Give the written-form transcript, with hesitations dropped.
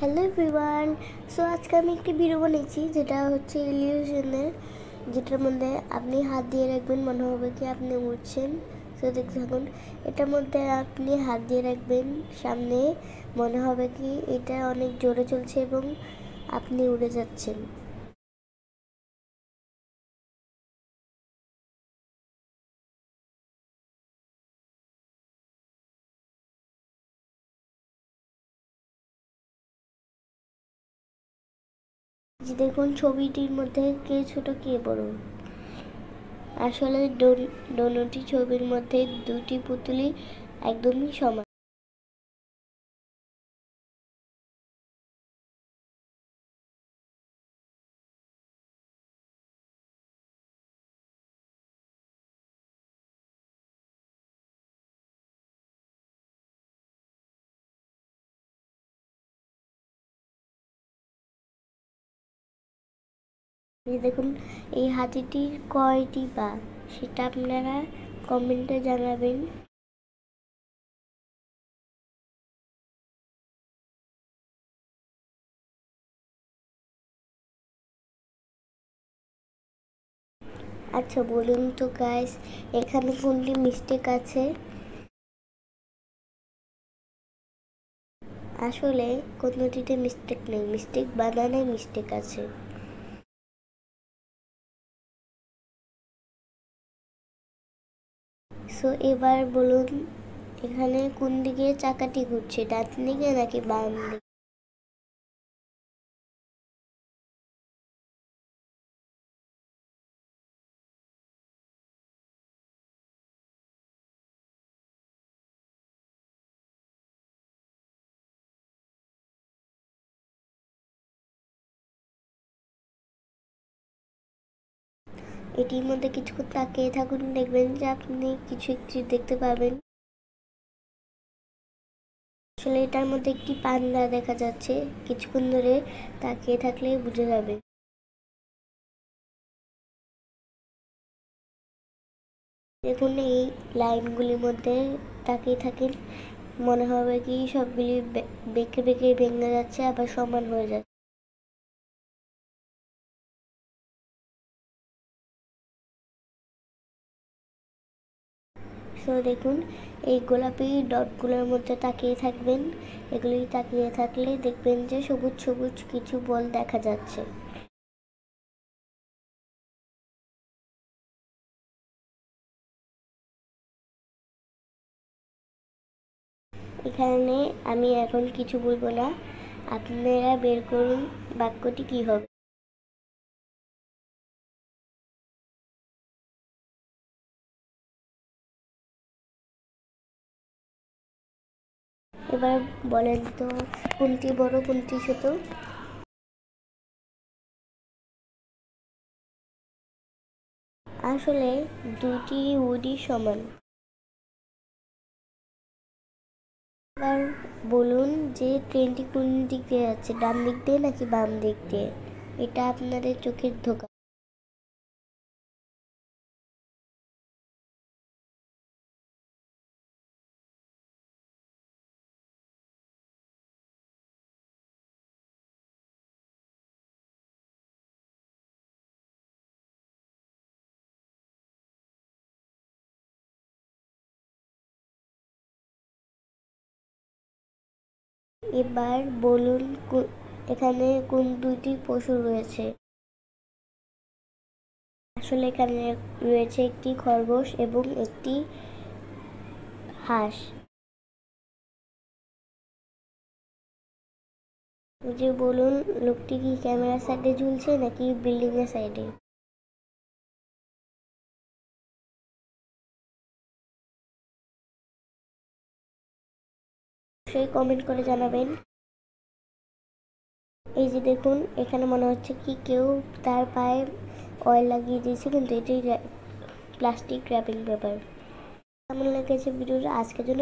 Hello everyone. So আজকে আমি একটি ভিডিও বানিয়েছি যেটা হচ্ছে ইলিউশনের, যেটার মধ্যে আপনি হাত দিয়ে রাখবেন, মনে হবে কি আপনি উড়ছেন। সো দেখতে থাকুন। এটার মধ্যে আপনি হাত দিয়ে রাখবেন সামনে, মনে হবে কি এটা অনেক জোরে চলছে এবং আপনি উড়ে যাচ্ছেন। যে দেখুন ছবিটির মধ্যে কে ছোট কে বড়। আসলে দোনোটি ছবির মধ্যে দুটি পুতুলই একদমই সমান। দেখুন এই হাতিটির কয়টি পা, সেটা আপনারা কমেন্টে জানাবেন। আচ্ছা বলুন তো গাইস, এখানে কোনটি মিস্টেক আছে? আসলে কোনোটিতে মিস্টেক নেই, মিস্টেক বানানে মিস্টেক আছে। সো এবার বলুন, এখানে কোন দিকে চাকাটি ঘুরছে, ডান দিকে নাকি বাম দিকে? এটির মধ্যে কিছুক্ষণ তাকিয়ে থাকুন, দেখবেন যে আপনি কিছু একটি দেখতে পাবেন। আসলে এটার মধ্যে একটি পান্ডা দেখা যাচ্ছে, কিছুক্ষণ ধরে তাকিয়ে থাকলেই বুঝে যাবে। দেখুন এই লাইনগুলির মধ্যে তাকিয়ে থাকেন, মনে হবে কি সবগুলি বেঁকে বেঁকে ভেঙে যাচ্ছে আবার সমান হয়ে যাচ্ছে। সো দেখুন এই গোলাপি ডটগুলোর মধ্যে তাকিয়ে থাকবেন, এগুলি তাকিয়ে থাকলে দেখবেন যে সবুজ সবুজ কিছু বল দেখা যাচ্ছে। এখানে আমি এখন কিছু বলবো না, আপনারা বের করুন বাক্যটি কি হবে। এবার বলেন তো কোনটি বড় কোনটি ছোট? আসলে দুটি উডই সমান। এবার বলুন যে ট্রেনটি কোন দিক দিয়ে যাচ্ছে, ডান দিক দিয়ে নাকি বাম দিক দিয়ে? এটা আপনাদের চোখের ধোঁকা। এবার বলুন এখানে কোন দুইটি পশু রয়েছে? আসলে এখানে রয়েছে একটি খরগোশ এবং একটি হাঁস। যে বলুন লোকটি কি ক্যামেরার সাইডে ঝুলছে নাকি বিল্ডিং এর সাইডে? সেই কমেন্ট করে জানাবেন। এই যে দেখুন এখানে মনে হচ্ছে কি কেউ তার পায়ে অয়েল লাগিয়ে দিয়েছে, কিন্তু এটি প্লাস্টিক র্যাপিং পেপার। কেমন লেগেছে ভিডিওটা? আজকের জন্য